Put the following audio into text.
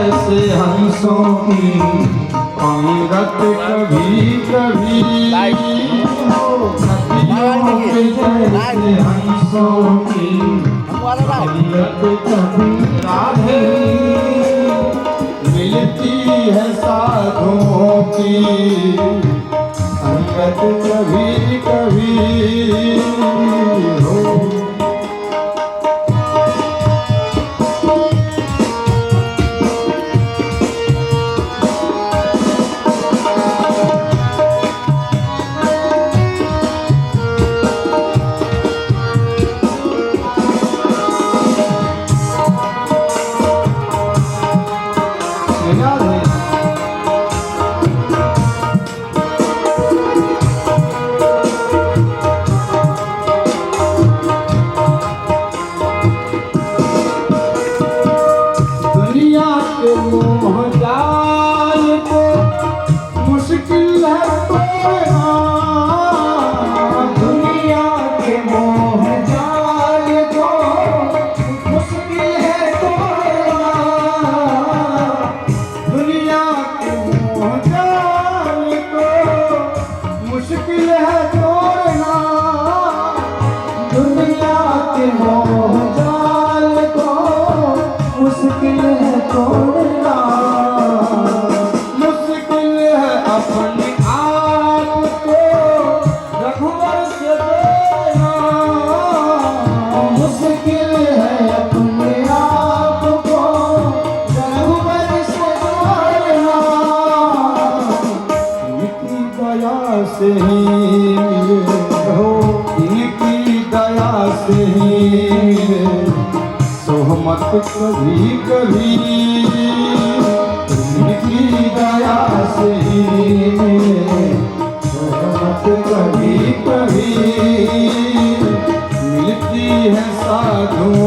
जैसे हंसों की पंगत कभी कभी नदियों के जैसे हंसों की पंगत कभी राधे मिलती है साधुओं की संगत कभी कभी हो। से ही हो इनकी दया से ही सोहमत कभी कभी इनकी दया से ही सोहमत कभी कभी मिलती है साधु